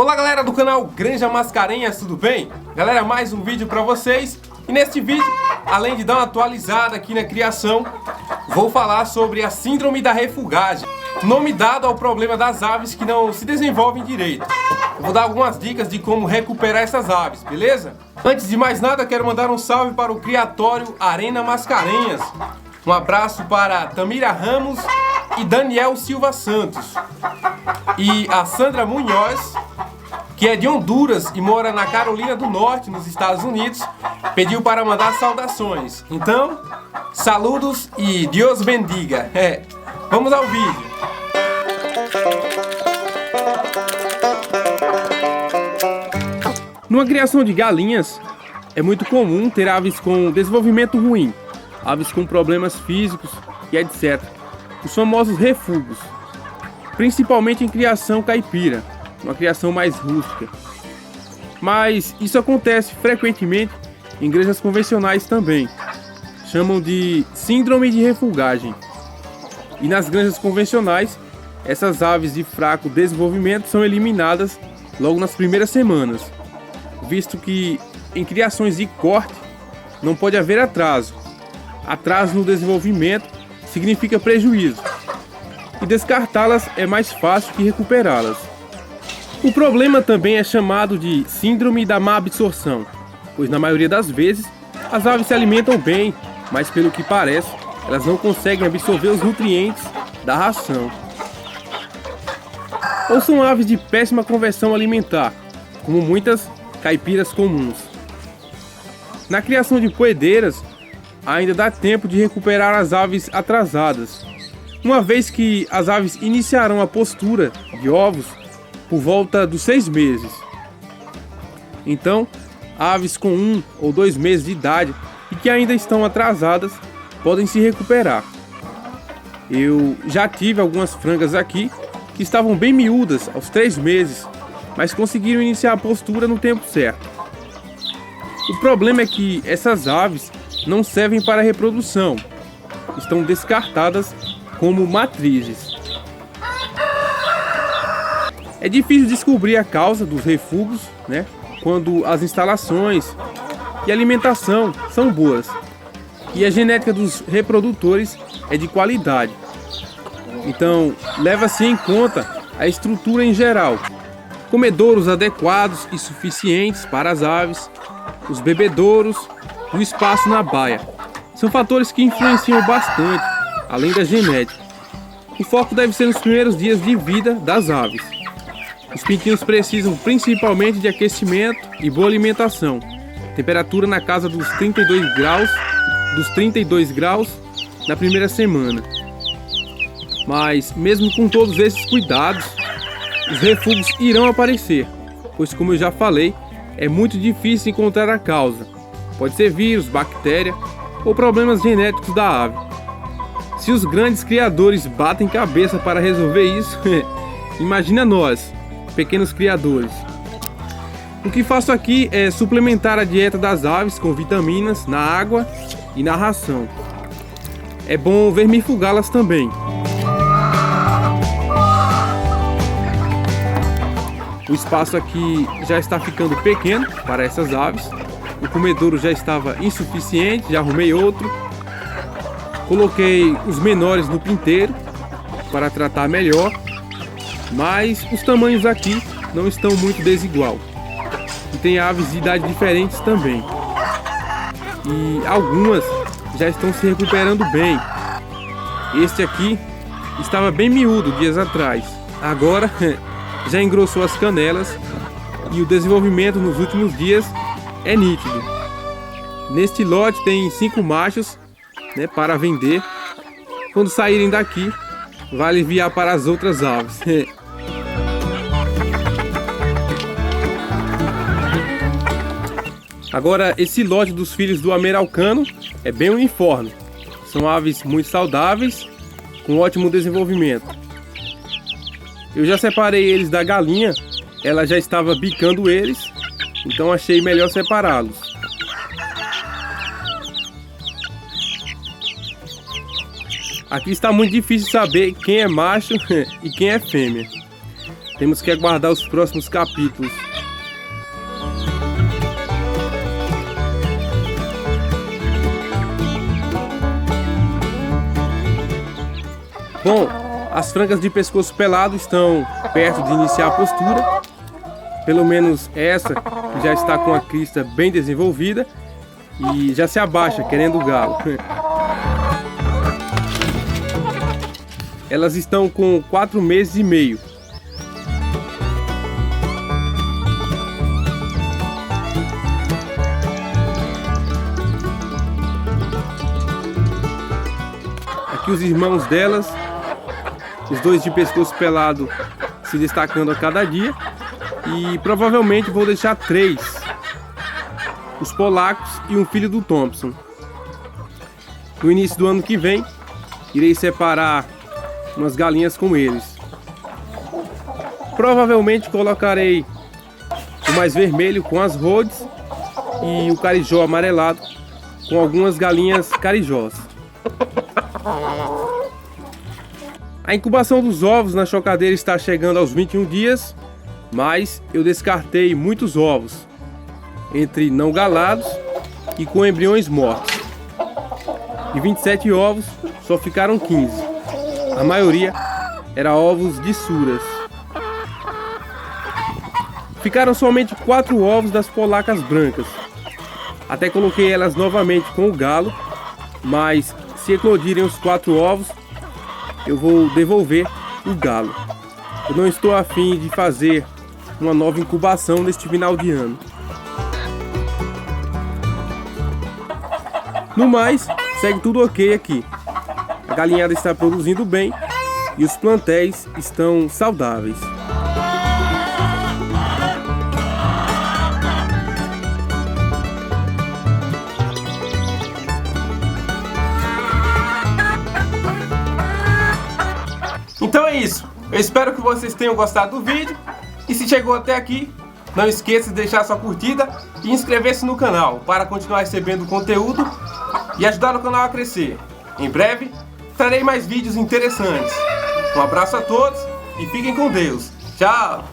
Olá galera do canal Granja Mascarenhas, tudo bem? Galera, mais um vídeo para vocês. E neste vídeo, além de dar uma atualizada aqui na criação, vou falar sobre a síndrome da refugagem, nome dado ao problema das aves que não se desenvolvem direito. Eu vou dar algumas dicas de como recuperar essas aves, beleza? Antes de mais nada, quero mandar um salve para o Criatório Arena Mascarenhas. Um abraço para Tamira Ramos e Daniel Silva Santos. E a Sandra Munhoz, que é de Honduras e mora na Carolina do Norte, nos Estados Unidos, pediu para mandar saudações. Então, saludos e Deus bendiga. Vamos ao vídeo. Numa criação de galinhas, é muito comum ter aves com desenvolvimento ruim, aves com problemas físicos e etc. Os famosos refugos, principalmente em criação caipira, uma criação mais rústica. Mas isso acontece frequentemente em granjas convencionais também. Chamam de síndrome de refugagem. E nas granjas convencionais, essas aves de fraco desenvolvimento são eliminadas logo nas primeiras semanas, visto que em criações de corte não pode haver atraso. Atraso no desenvolvimento significa prejuízo, e descartá-las é mais fácil que recuperá-las. O problema também é chamado de síndrome da má absorção, pois na maioria das vezes as aves se alimentam bem, mas pelo que parece, elas não conseguem absorver os nutrientes da ração. Ou são aves de péssima conversão alimentar, como muitas caipiras comuns. Na criação de poedeiras, ainda dá tempo de recuperar as aves atrasadas, uma vez que as aves iniciarão a postura de ovos por volta dos 6 meses. Então, aves com 1 ou 2 meses de idade e que ainda estão atrasadas podem se recuperar. Eu já tive algumas frangas aqui que estavam bem miúdas aos 3 meses, mas conseguiram iniciar a postura no tempo certo. O problema é que essas aves não servem para reprodução, estão descartadas como matrizes. É difícil descobrir a causa dos refugos, quando as instalações e alimentação são boas e a genética dos reprodutores é de qualidade. Então, leva-se em conta a estrutura em geral, comedouros adequados e suficientes para as aves, os bebedouros e o espaço na baia. São fatores que influenciam bastante, além da genética. O foco deve ser nos primeiros dias de vida das aves. Os pintinhos precisam principalmente de aquecimento e boa alimentação. Temperatura na casa dos 32 graus na primeira semana. Mas mesmo com todos esses cuidados, os refugos irão aparecer, pois como eu já falei, é muito difícil encontrar a causa. Pode ser vírus, bactéria ou problemas genéticos da ave. Se os grandes criadores batem cabeça para resolver isso, imagina nós, pequenos criadores. O que faço aqui é suplementar a dieta das aves com vitaminas na água e na ração. É bom vermifugá-las também. O espaço aqui já está ficando pequeno para essas aves. O comedouro já estava insuficiente, já arrumei outro. Coloquei os menores no pinteiro para tratar melhor, mas os tamanhos aqui não estão muito desigual. E tem aves de idade diferentes também. E algumas já estão se recuperando bem. Este aqui estava bem miúdo dias atrás. Agora já engrossou as canelas e o desenvolvimento nos últimos dias é nítido. Neste lote tem 5 machos para vender. Quando saírem daqui, vai enviar para as outras aves. Agora, esse lote dos filhos do ameraucano é bem uniforme. São aves muito saudáveis, com ótimo desenvolvimento. Eu já separei eles da galinha, ela já estava bicando eles, então achei melhor separá-los. Aqui está muito difícil saber quem é macho e quem é fêmea. Temos que aguardar os próximos capítulos. Bom, as frangas de pescoço pelado estão perto de iniciar a postura. Pelo menos essa, que já está com a crista bem desenvolvida e já se abaixa querendo o galo. Elas estão com 4 meses e meio. Aqui os irmãos delas, os dois de pescoço pelado se destacando a cada dia. E provavelmente vou deixar 3, os polacos e um filho do Thompson. No início do ano que vem, irei separar umas galinhas com eles. Provavelmente colocarei o mais vermelho com as Rhodes e o carijó amarelado com algumas galinhas carijós. A incubação dos ovos na chocadeira está chegando aos 21 dias, mas eu descartei muitos ovos, entre não galados e com embriões mortos. De 27 ovos, só ficaram 15. A maioria era ovos de suras. Ficaram somente 4 ovos das polacas brancas. Até coloquei elas novamente com o galo, mas se eclodirem os 4 ovos, eu vou devolver o galo. Eu não estou a fim de fazer uma nova incubação neste final de ano. No mais, segue tudo ok aqui. A galinhada está produzindo bem e os plantéis estão saudáveis. Então é isso. Eu espero que vocês tenham gostado do vídeo. E se chegou até aqui, não esqueça de deixar sua curtida e inscrever-se no canal para continuar recebendo conteúdo e ajudar o canal a crescer. Em breve, trarei mais vídeos interessantes. Um abraço a todos e fiquem com Deus. Tchau!